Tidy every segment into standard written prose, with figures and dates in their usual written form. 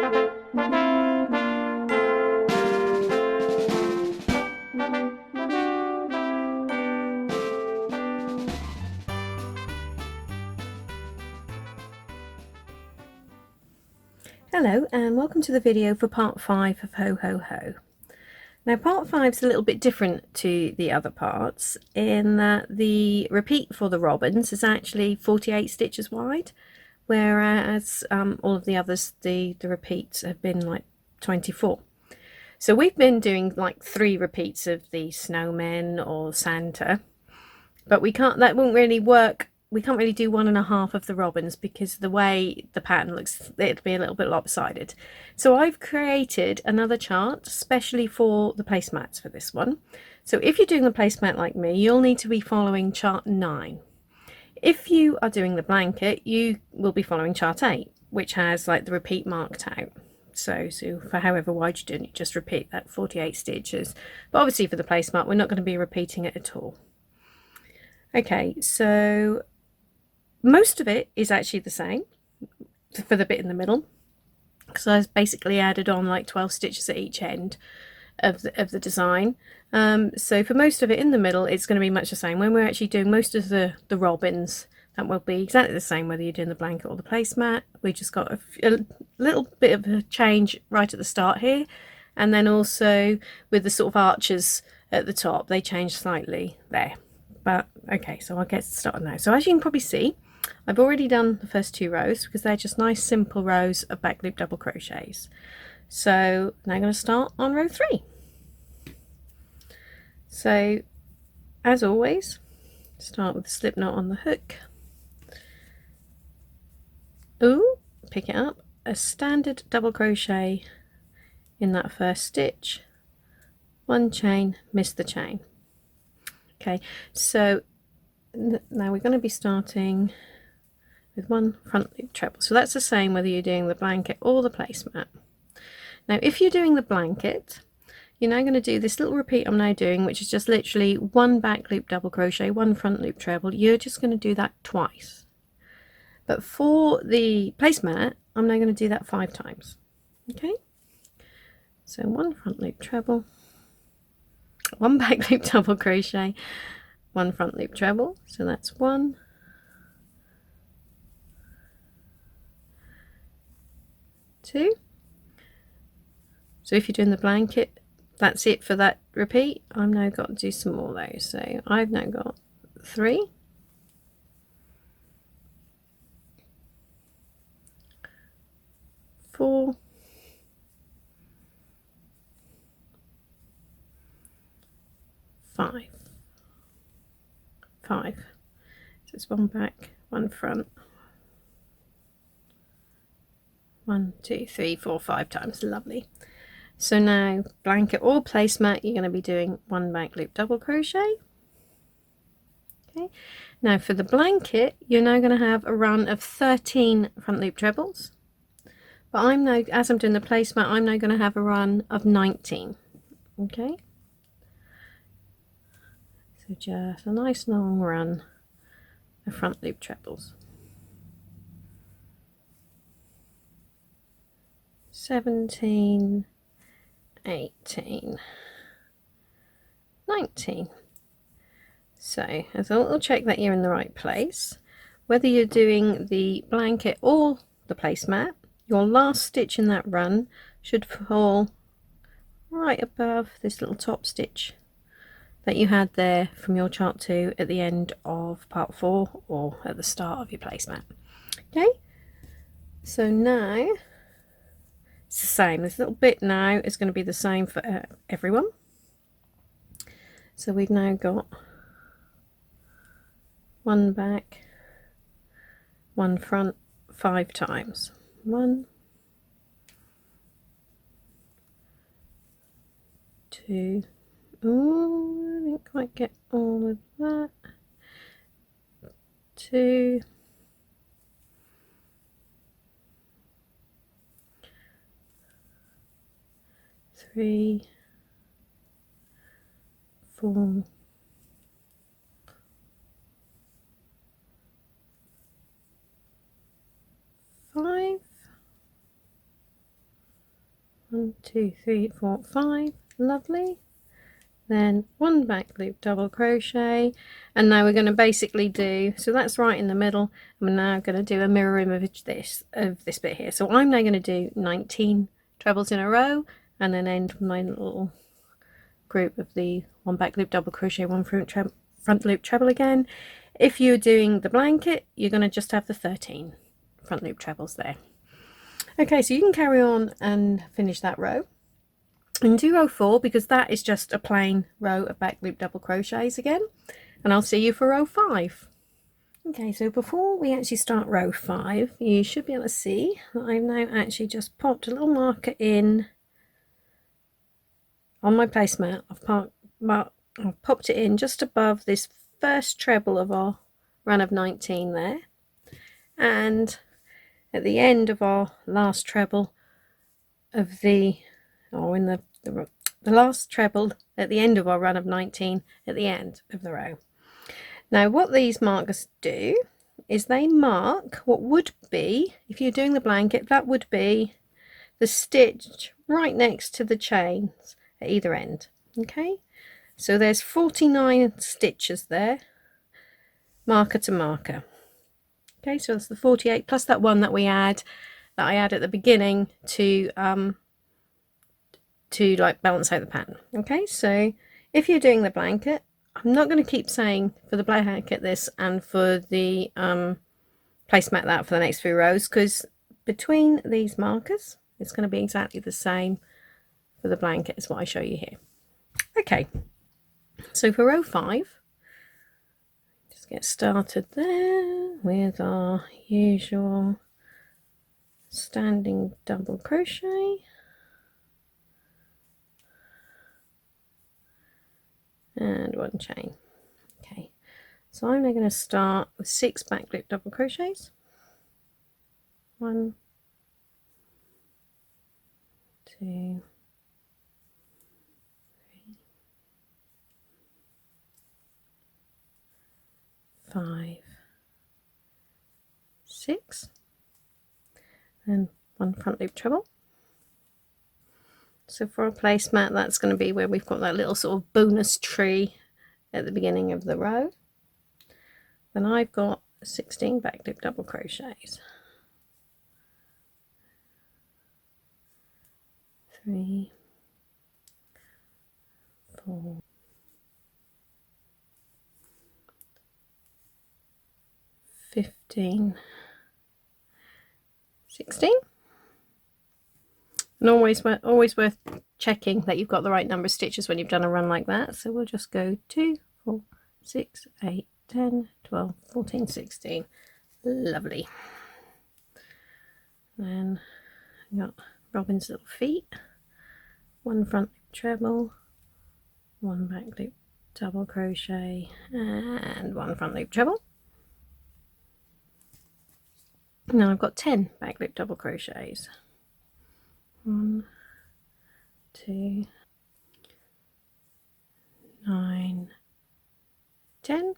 Hello and welcome to the video for part 5 of Ho Ho Ho. Now part 5 is a little bit different to the other parts in that the repeat for the robins is actually 48 stitches wide, whereas all of the others, the repeats have been like 24. So we've been doing like 3 repeats of the snowmen or Santa, but that won't really work. We can't really do 1.5 of the robins because the way the pattern looks, it'll be a little bit lopsided. So I've created another chart specially for the placemats for this one. So if you're doing the placemat like me, you'll need to be following chart 9. If you are doing the blanket, you will be following chart 8, which has like the repeat marked out. So for however wide you do it, you just repeat that 48 stitches. But obviously for the placemat, we're not going to be repeating it at all. Okay, so most of it is actually the same for the bit in the middle, because I basically added on like 12 stitches at each end of the design. So for most of it in the middle, it's going to be much the same. When we're actually doing most of the robins, that will be exactly the same whether you're doing the blanket or the placemat. We just got a little bit of a change right at the start here, and then also with the sort of arches at the top, they changed slightly there. But okay, so I'll get started now. So as you can probably see, I've already done the first 2 rows because they're just nice simple rows of back loop double crochets. So now I'm going to start on row 3. So as always, start with a slip knot on the hook. Ooh, pick it up, a standard double crochet in that first stitch, 1 chain, miss the chain. Okay, so now we're going to be starting with 1 front loop treble. So that's the same whether you're doing the blanket or the placemat. Now if you're doing the blanket, you're now going to do this little repeat I'm now doing, which is just literally 1 back loop double crochet, 1 front loop treble. You're just going to do that twice. But for the placemat, I'm now going to do that 5 times. Okay, so 1 front loop treble, 1 back loop double crochet, 1 front loop treble. So that's 1, 2. So if you're doing the blanket, that's it for that repeat. I've now got to do some more though. So I've now got 3, 4, 5. 5. So it's 1 back, 1 front. 1, 2, 3, 4, 5 times. Lovely. So now blanket or placemat, you're going to be doing 1 back loop double crochet. Okay, now for the blanket, you're now going to have a run of 13 front loop trebles, but I'm now, as I'm doing the placemat, I'm now going to have a run of 19. Okay, so just a nice long run of front loop trebles. 17, 18, 19. So as a little check that you're in the right place, whether you're doing the blanket or the placemat, your last stitch in that run should fall right above this little top stitch that you had there from your chart 2 at the end of part 4 or at the start of your placemat. Okay, so now it's the same. This little bit now is going to be the same for everyone. So we've now got 1 back, 1 front, 5 times. 1, 2. Oh, I didn't quite get all of that. 2, 3, 4, 5, 1, 2, 3, 4, 5. Lovely. Then 1 back loop double crochet, and now we're going to basically do, so that's right in the middle. I'm now going to do a mirror image of this bit here. So I'm now going to do 19 trebles in a row and then end my little group of the 1 back loop double crochet, 1 front loop treble again. If you're doing the blanket, you're going to just have the 13 front loop trebles there. Okay, so you can carry on and finish that row and do row 4, because that is just a plain row of back loop double crochets again, and I'll see you for row 5. Okay, so before we actually start row 5, you should be able to see that I've now actually just popped a little marker in on my placemat. I've popped it in just above this first treble of our run of 19 there, and at the end of our last treble of the, or in the last treble at the end of our run of 19 at the end of the row. Now what these markers do is they mark what would be, if you're doing the blanket, that would be the stitch right next to the chains at either end. Okay, so there's 49 stitches there, marker to marker. Okay, so that's the 48 plus that one that I add at the beginning to like balance out the pattern. Okay, so if you're doing the blanket, I'm not going to keep saying for the blanket this and for the placemat that for the next few rows, because between these markers it's going to be exactly the same for the blanket as what I show you here. Okay, so for row 5, just get started there with our usual standing double crochet, and 1 chain. Okay, so I'm now going to start with 6 back loop double crochets. 1, 2, 3, 5, 6, and 1 front loop treble. So for our placemat, that's going to be where we've got that little sort of bonus tree at the beginning of the row. Then I've got 16 back loop double crochets. 3, 4, 15, 16. And always worth checking that you've got the right number of stitches when you've done a run like that. So we'll just go 2, 4, 6, 8, 10, 12, 14, 16. Lovely. Then I've got Robin's little feet, 1 front loop treble, 1 back loop double crochet, and 1 front loop treble. Now I've got 10 back loop double crochets. 1, 2, 9, 10,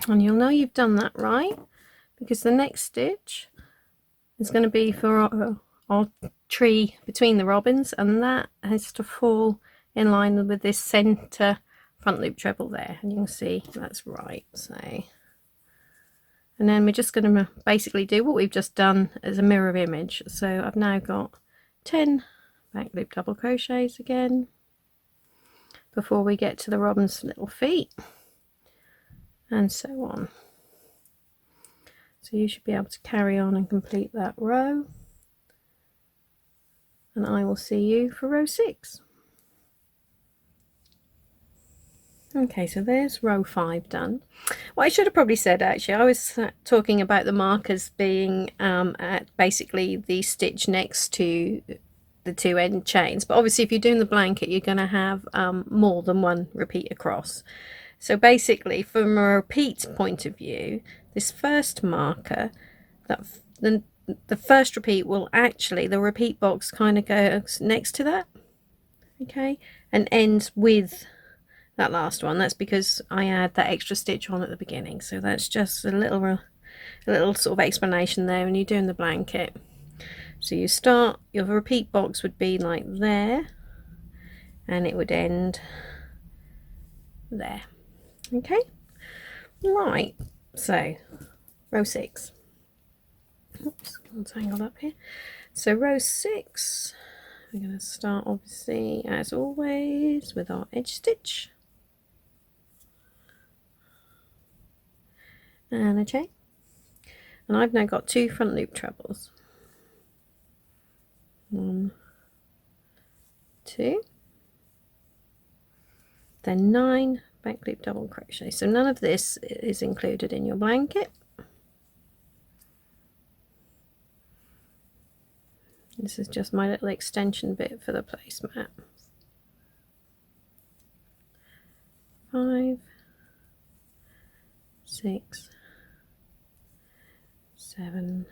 and you'll know you've done that right because the next stitch is going to be for our tree between the robins, and that has to fall in line with this center front loop treble there, and you can see that's right. So, and then we're just going to basically do what we've just done as a mirror image. So I've now got 10 back loop double crochets again before we get to the robin's little feet, and so on. So you should be able to carry on and complete that row, and I will see you for row 6. Okay, so there's row 5 done. What I should have probably said, actually, I was talking about the markers being at basically the stitch next to the 2 end chains, but obviously if you're doing the blanket you're going to have more than 1 repeat across. So basically from a repeat point of view, this first marker, that the first repeat will actually, the repeat box kind of goes next to that, okay, and ends with that last one. That's because I add that extra stitch on at the beginning. So that's just a little sort of explanation there when you're doing the blanket. So you start, your repeat box would be like there, and it would end there. Okay, right, so row 6. Oops, I'm tangled up here. So row 6, we're going to start obviously as always with our edge stitch and a chain, and I've now got 2 front loop trebles. 1, 2, then 9 back loop double crochet. So none of this is included in your blanket. This is just my little extension bit for the placemat. 5, 6, 7,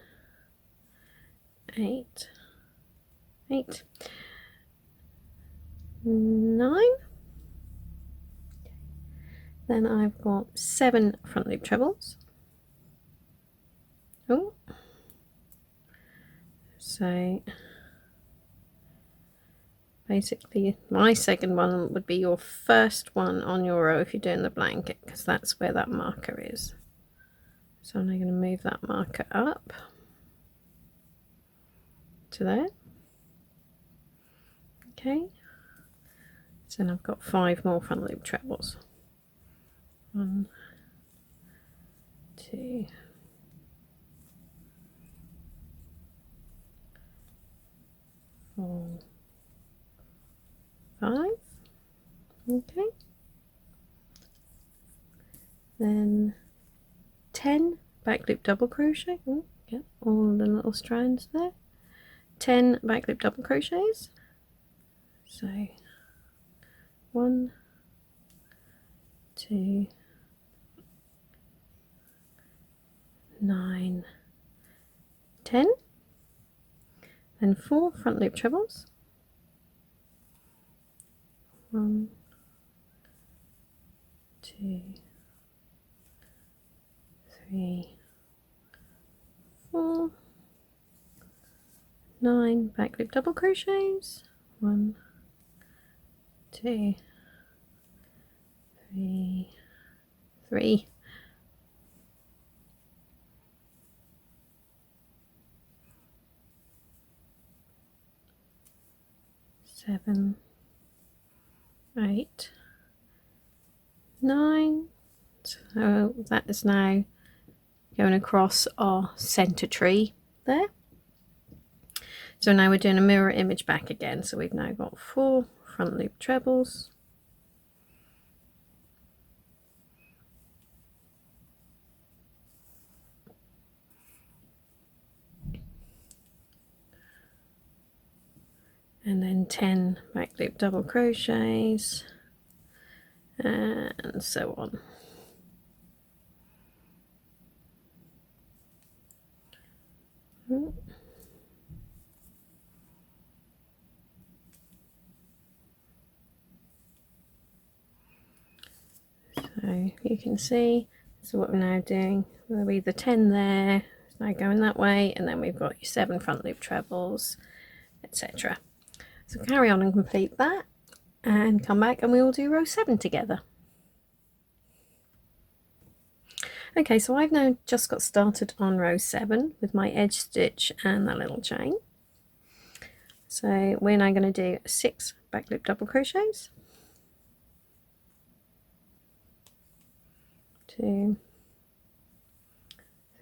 8, 9. Then I've got 7 front loop trebles. Oh, so basically my second one would be your first one on your row if you're doing the blanket, because that's where that marker is. So I'm now going to move that marker up to there. Okay, so then I've got 5 more front loop trebles. 1, 2, 4, 5. Okay, then 10 back loop double crochet. Oh, get all the little strands there. 10 back loop double crochets. So 1, 2, 9, 10, then 4 front loop trebles. 1, 2, 3, 4, 9 back loop double crochets. 1, 2, 3, 7, 8, 9. So that is now going across our center tree there. So now we're doing a mirror image back again. So we've now got 4 front loop trebles. And then 10 back loop double crochets, and so on. So you can see, so what we're now doing, there'll be the 10 there, it's now going that way, and then we've got your 7 front loop trebles, etc. So carry on and complete that, and come back and we will do row 7 together. Okay, so I've now just got started on row 7 with my edge stitch and that little chain. So we're now going to do 6 back loop double crochets, 2,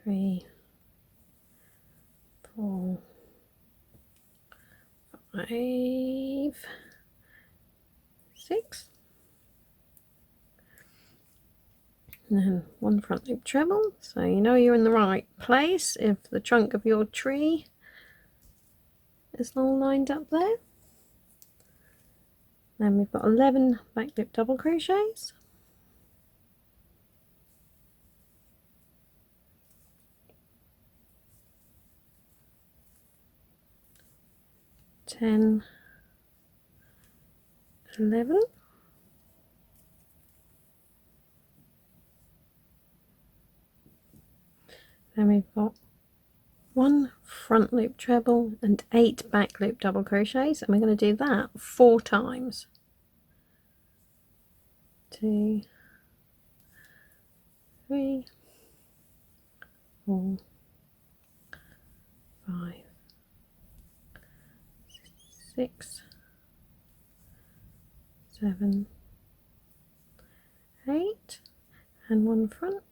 3, 4, 5, 6, and then 1 front loop treble, so you know you're in the right place if the trunk of your tree is all lined up there. Then we've got 11 back loop double crochets, 10, 11, then we've got 1 front loop treble and 8 back loop double crochets, and we're going to do that 4 times. 2, 3, 4, 5, 6, 7, 8, and 1 front.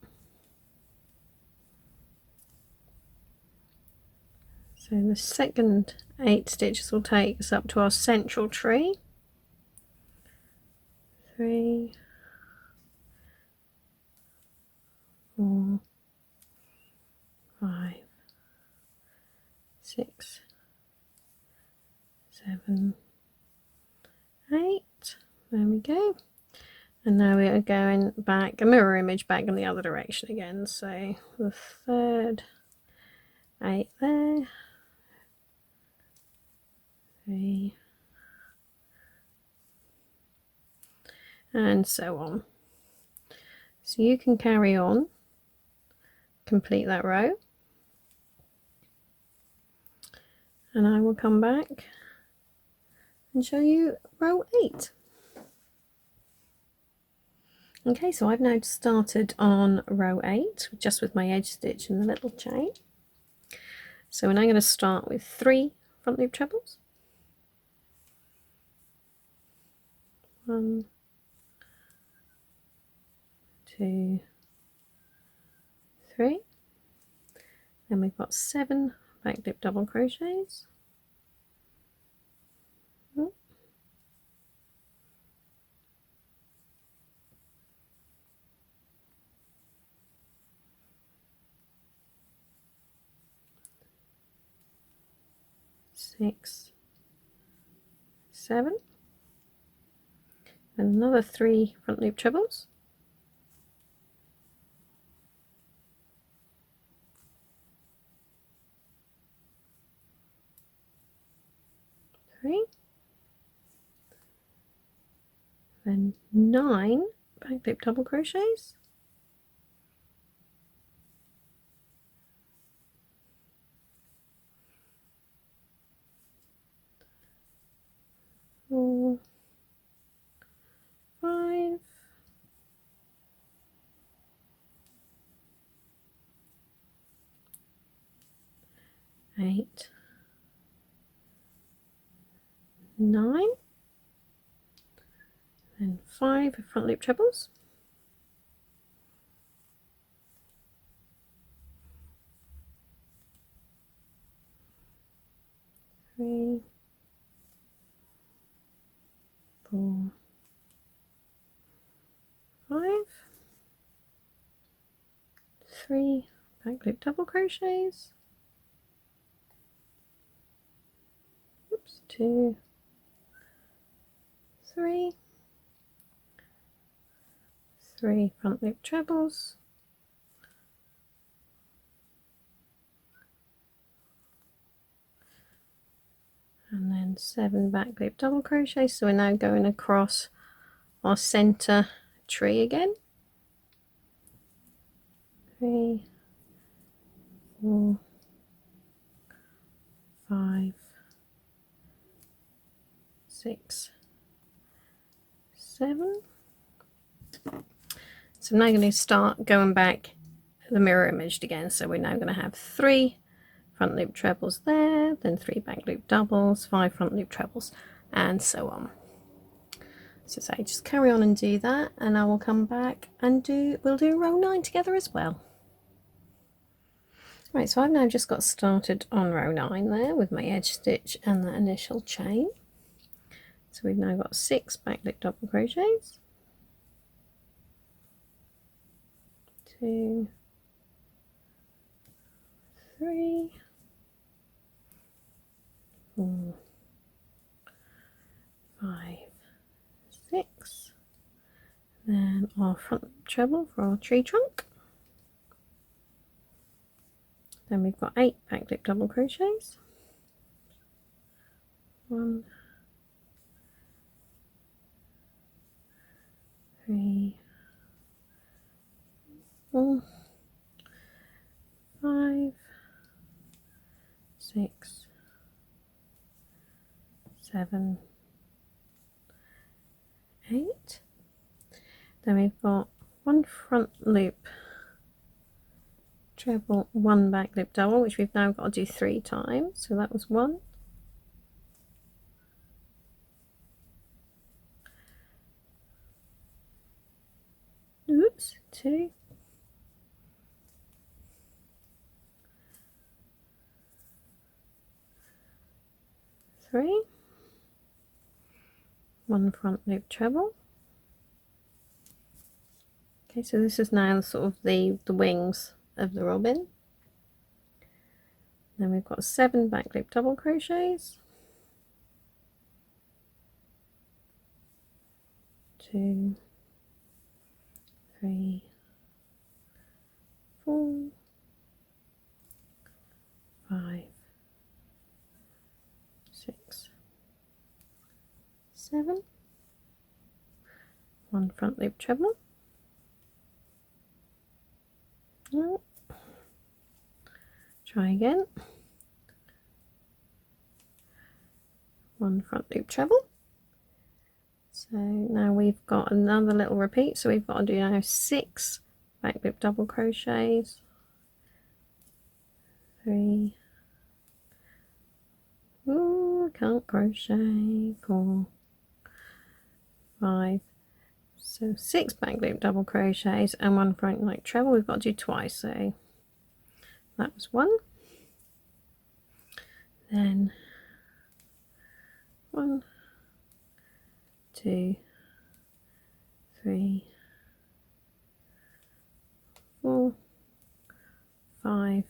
So the second 8 stitches will take us up to our central tree. 3, 4, 5, 6, 7, 8. There we go. And now we are going back, a mirror image back in the other direction again. So the third 8 there, 3, and so on. So you can carry on, complete that row, and I will come back and show you row 8. Okay, so I've now started on row 8 just with my edge stitch and the little chain. So we're now going to start with 3 front loop trebles. 1, 2, 3. Then we've got 7 back loop double crochets. 6, 7, and another 3 front loop trebles. 3, then 9 back loop double crochets. 4, 5, 8, 9, and 5 front loop trebles. 3, 4, 5, 3 back loop double crochets. Oops, 2, 3, 3 front loop trebles. And then 7 back loop double crochets. So we're now going across our center tree again. 3, 4, 5, 6, 7. So I'm now going to start going back the mirror image again. So we're now going to have 3 front loop trebles there, then 3 back loop doubles, 5 front loop trebles, and so on. So say just carry on and do that, and I will come back and we'll do row 9 together as well. Right, so I've now just got started on row 9 there with my edge stitch and the initial chain. So we've now got 6 back loop double crochets, 2, 3, 4, 5, 6, then our front treble for our tree trunk. Then we've got 8 back loop double crochets, 1, 3, 4, 5, 6, 7, 8. Then we've got 1 front loop treble, 1 back loop double, which we've now got to do 3 times. So that was 1, oops, 2, 3, 1 front loop treble. Okay, so this is now sort of the wings of the robin. Then we've got 7 back loop double crochets, 2, 3, 4, 5, 6, 7, 1 front loop treble. Oh. Try again. 1 front loop treble. So now we've got another little repeat, so we've got to do now 6 back loop double crochets, 3, ooh, I can't crochet, 4, 5, so 6 back loop double crochets and 1 front loop treble. We've got to do twice, so that was 1, then 1, 2, 3, 4, 5,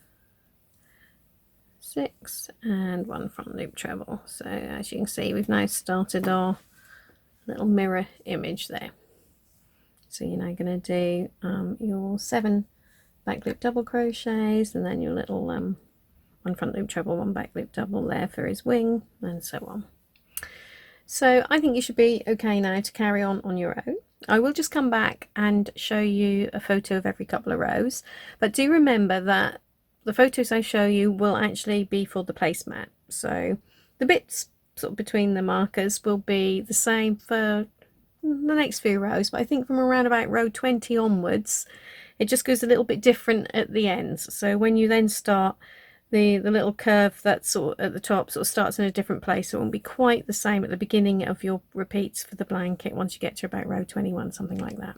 6, and 1 front loop treble. So as you can see, we've now started our little mirror image there. So you're now going to do your 7 back loop double crochets, and then your little 1 front loop treble, 1 back loop double there for his wing, and so on. So I think you should be okay now to carry on your own. I will just come back and show you a photo of every couple of rows, but do remember that the photos I show you will actually be for the placemat. So the bits sort of between the markers will be the same for the next few rows, but I think from around about row 20 onwards it just goes a little bit different at the ends. So when you then start, the little curve that's sort of at the top sort of starts in a different place, so it won't be quite the same at the beginning of your repeats for the blanket once you get to about row 21, something like that.